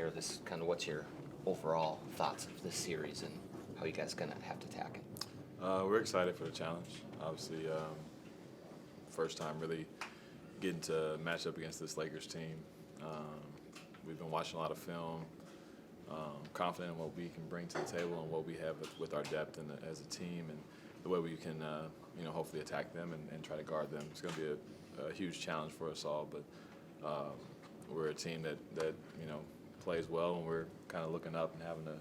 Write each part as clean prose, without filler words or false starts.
here. This kind of what's your overall thoughts of this series and how you guys gonna have to attack it? We're excited for the challenge. Obviously, first time really getting to match up against this Lakers team. We've been watching a lot of film, confident in what we can bring to the table and what we have with our depth and as a team, and the way we can, hopefully attack them and try to guard them. It's going to be a huge challenge for us all, but we're a team that plays well, and we're kind of looking up and having to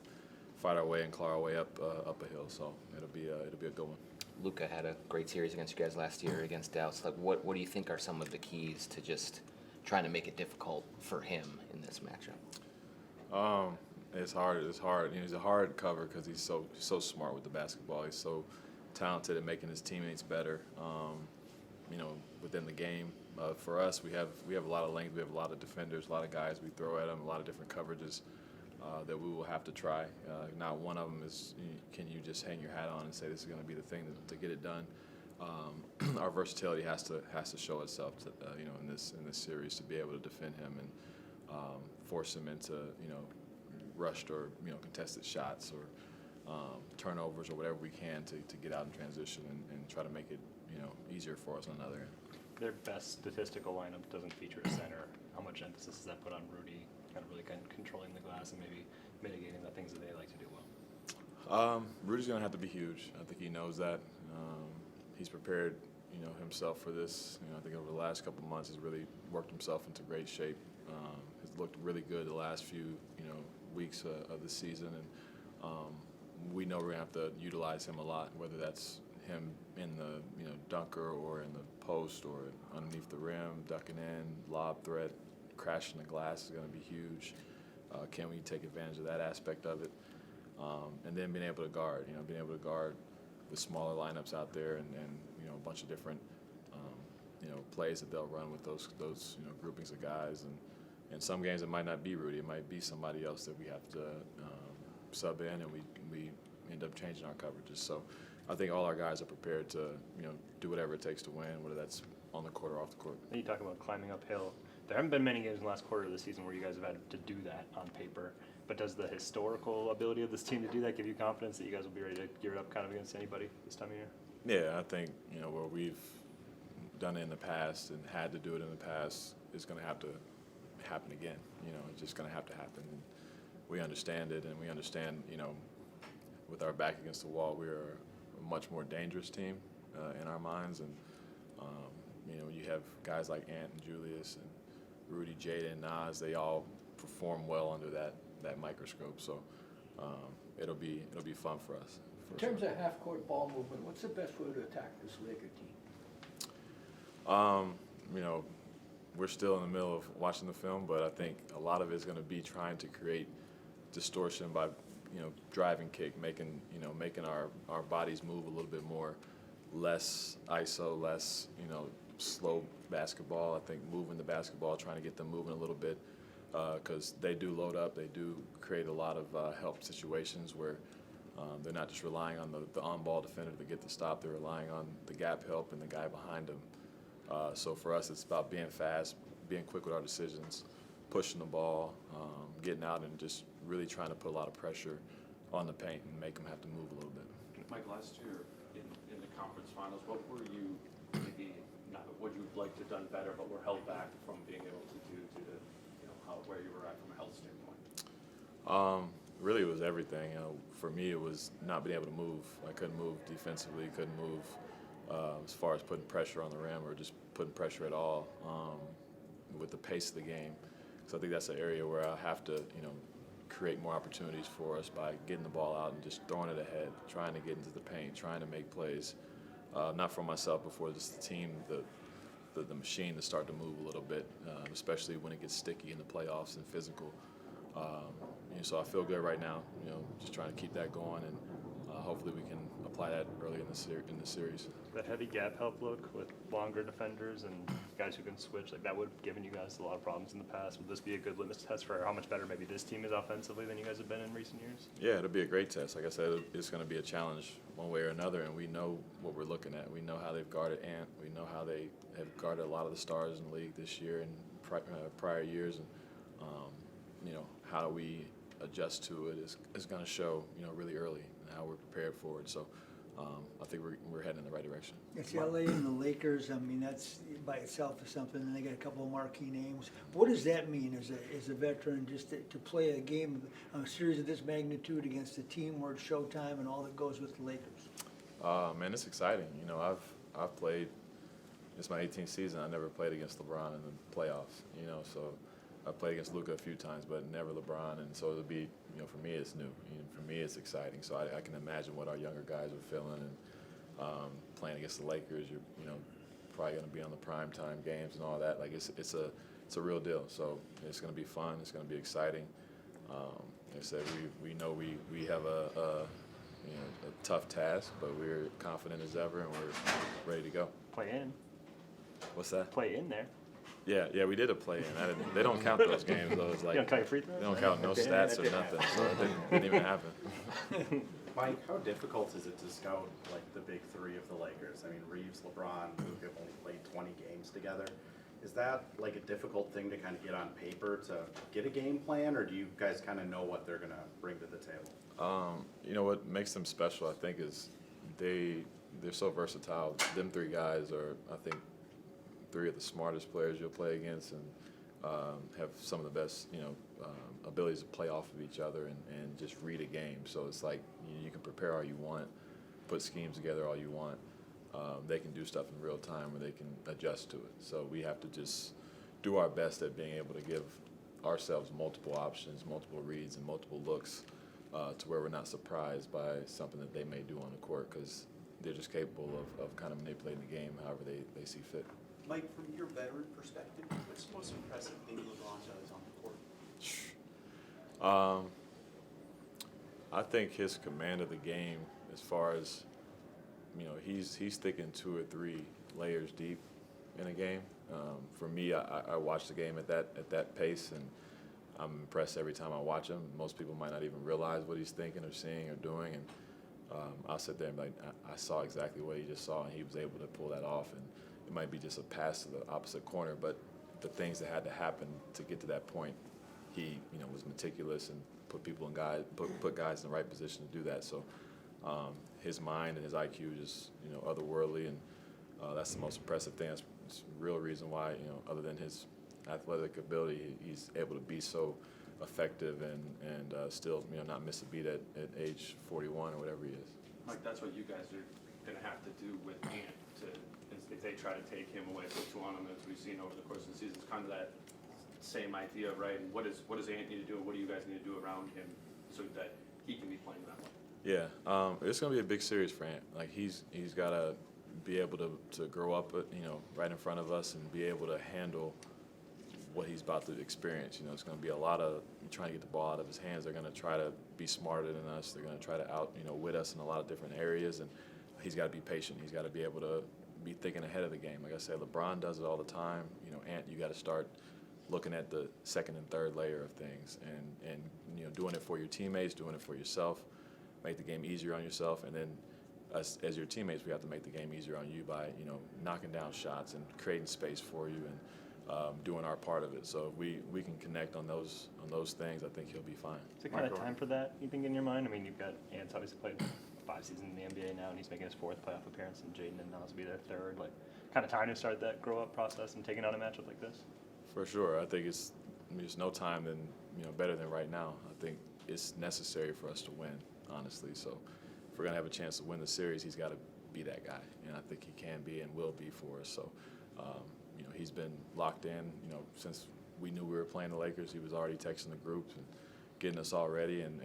fight our way and claw our way up a hill. So it'll be a good one. Luka had a great series against you guys last year against Dallas. Like, what do you think are some of the keys to just trying to make it difficult for him in this matchup? It's hard. He's a hard cover because he's so smart with the basketball. He's so talented at making his teammates better. Within the game, for us, we have a lot of length. We have a lot of defenders, a lot of guys we throw at them, a lot of different coverages that we will have to try. Not one of them is, can you just hang your hat on and say this is going to be the thing to get it done. Our versatility has to show itself, in this series, to be able to defend him and force him into rushed or contested shots or turnovers or whatever we can to get out in transition and try to make it easier for us on the other end. Their best statistical lineup doesn't feature a center. How much emphasis does that put on Rudy, kind of controlling the glass and maybe mitigating the things that they like to do well? Rudy's going to have to be huge. I think he knows that. He's prepared, himself for this. I think over the last couple of months, he's really worked himself into great shape. He's looked really good the last few, weeks of the season, and we know we're going to have to utilize him a lot, whether that's him in the dunker or in the post or underneath the rim, ducking in, lob threat, crashing the glass is going to be huge. Can we take advantage of that aspect of it? And then being able to guard, the smaller lineups out there and a bunch of different plays that they'll run with those groupings of guys. And in some games it might not be Rudy, it might be somebody else that we have to sub in, and we end up changing our coverages. So I think all our guys are prepared to do whatever it takes to win, whether that's on the court or off the court. And you talk about climbing uphill. There haven't been many games in the last quarter of the season where you guys have had to do that on paper. But does the historical ability of this team to do that give you confidence that you guys will be ready to gear it up kind of against anybody this time of year? Yeah, I think where we've done it in the past and had to do it in the past is going to have to happen again. It's just going to have to happen. And we understand it, and we understand, with our back against the wall, we're a much more dangerous team in our minds. And you have guys like Ant and Julius and Rudy, Jada, and Nas. They all perform well under that microscope. So it'll be fun for us. In terms of half-court ball movement, what's the best way to attack this Laker team? We're still in the middle of watching the film, but I think a lot of it is going to be trying to create distortion by, driving kick, making our bodies move a little bit more, less ISO, less, slow basketball. I think moving the basketball, trying to get them moving a little bit, because they do load up. They do create a lot of help situations where they're not just relying on the on-ball defender to get the stop. They're relying on the gap help and the guy behind them. So for us, it's about being fast, being quick with our decisions, pushing the ball, getting out and just really trying to put a lot of pressure on the paint and make them have to move a little bit. Mike, last year in the conference finals, what were you maybe not what you'd like to have done better, but were held back from being able to do to the where you were at from a health standpoint? Really, it was everything. For me, it was not being able to move. I couldn't move defensively, couldn't move as far as putting pressure on the rim or just putting pressure at all with the pace of the game. So I think that's an area where I have to, create more opportunities for us by getting the ball out and just throwing it ahead, trying to get into the paint, trying to make plays, not for myself, but for just the team, the machine to start to move a little bit, especially when it gets sticky in the playoffs and physical. So I feel good right now, just trying to keep that going, and hopefully we can apply that early in the series. The heavy gap help look with longer defenders and guys who can switch, like that would have given you guys a lot of problems in the past. Would this be a good litmus test for how much better maybe this team is offensively than you guys have been in recent years? Yeah, it'll be a great test. Like I said, it's going to be a challenge one way or another, and we know what we're looking at. We know how they've guarded Ant. We know how they have guarded a lot of the stars in the league this year and prior years, and how do we adjust to it is going to show, really early and how we're prepared for it. So I think we're heading in the right direction. It's LA and the Lakers. I mean, that's by itself is something. And they got a couple of marquee names. What does that mean as a veteran, just to play a game, a series of this magnitude against a team where it's showtime and all that goes with the Lakers? Man, it's exciting. I've played. It's my 18th season. I never played against LeBron in the playoffs. So I played against Luka a few times, but never LeBron. And so it'll be, for me, it's new. For me, it's exciting. So I can imagine what our younger guys are feeling. And playing against the Lakers, you're, probably going to be on the primetime games and all that. Like it's a real deal. So it's going to be fun. It's going to be exciting. Like I said, we know we have a tough task, but we're confident as ever, and we're ready to go. Play in. What's that? Play in there. Yeah, we did a play-in. They don't count those games, though. It's like You don't count your free throws? they don't count no stats or nothing, so it didn't even happen. Mike, how difficult is it to scout like the big three of the Lakers? I mean, Reeves, LeBron, Luka have only played 20 games together. Is that like a difficult thing to kind of get on paper to get a game plan, or do you guys kind of know what they're going to bring to the table? What makes them special, I think, is they're so versatile. Them three guys are, I think, three of the smartest players you'll play against, and have some of the best, abilities to play off of each other and just read a game. So it's like you can prepare all you want, put schemes together all you want. They can do stuff in real time, or they can adjust to it. So we have to just do our best at being able to give ourselves multiple options, multiple reads, and multiple looks to where we're not surprised by something that they may do on the court, because they're just capable of kind of manipulating the game however they see fit. Mike, from your veteran perspective, what's the most impressive thing LeBron does on the court? I think his command of the game, as far as, he's sticking 2 or 3 layers deep in a game. For me, I watch the game at that pace, and I'm impressed every time I watch him. Most people might not even realize what he's thinking or seeing or doing, and I'll sit there and be like, I saw exactly what he just saw, and he was able to pull that off. And it might be just a pass to the opposite corner, but the things that had to happen to get to that point, he was meticulous and put guys in the right position to do that. So his mind and his IQ is just otherworldly, and that's the most impressive thing. That's the real reason why, other than his athletic ability, he's able to be so effective and still not miss a beat at age 41 or whatever he is. Mike, that's what you guys are going to have to do with Ant if they try to take him away, put 2 on him, as we've seen over the course of the season. It's kind of that same idea, right? And what does Ant need to do, and what do you guys need to do around him so that he can be playing that way? Yeah, it's going to be a big series for Ant. Like he's got to be able to grow up, right in front of us, and be able to handle what he's about to experience. It's going to be a lot of trying to get the ball out of his hands. They're going to try to be smarter than us. They're going to try to wit us in a lot of different areas, and he's got to be patient. He's got to be able to be thinking ahead of the game. Like I said, LeBron does it all the time. Ant, you got to start looking at the second and third layer of things, and doing it for your teammates, doing it for yourself, make the game easier on yourself, and then us as your teammates, we have to make the game easier on you by knocking down shots and creating space for you and doing our part of it. So if we can connect on those things, I think he'll be fine. Is it kind of time for that, you think, in your mind? I mean, you've got Ant's obviously played 5 seasons in the NBA now, and he's making his 4th playoff appearance, and Jaden and Nas will be their 3rd. Like, kind of time to start that grow-up process and taking on a matchup like this? For sure. I think there's no time than better than right now. I think it's necessary for us to win, honestly. So if we're gonna have a chance to win the series, he's got to be that guy, and I think he can be and will be for us. So he's been locked in. Since we knew we were playing the Lakers, he was already texting the group and getting us all ready and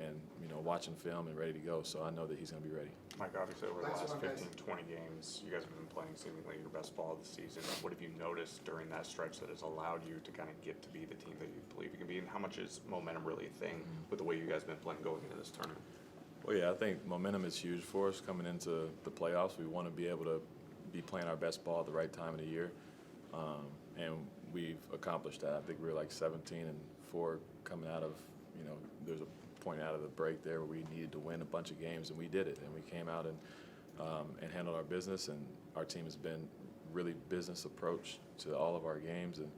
watching film and ready to go. So I know that he's gonna be ready. Mike, obviously over the last 15, 20 games, you guys have been playing seemingly your best ball of the season. What have you noticed during that stretch that has allowed you to kind of get to be the team that you believe you can be? And how much is momentum really a thing with the way you guys have been playing going into this tournament? Well, yeah, I think momentum is huge for us coming into the playoffs. We want to be able to be playing our best ball at the right time of the year, and we've accomplished that. I think we were like 17-4 coming out of, there's a point out of the break there where we needed to win a bunch of games, and we did it. And we came out and handled our business, and our team has been really business approach to all of our games, and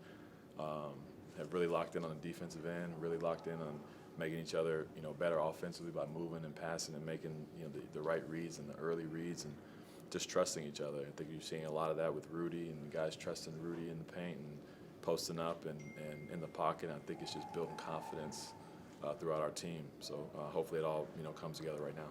have really locked in on the defensive end, really locked in on making each other, you know, better offensively by moving and passing and making, you know, the right reads and the early reads and just trusting each other. I think you're seeing a lot of that with Rudy and the guys trusting Rudy in the paint and posting up and in the pocket. I think it's just building confidence throughout our team. So hopefully it all, you know, comes together right now.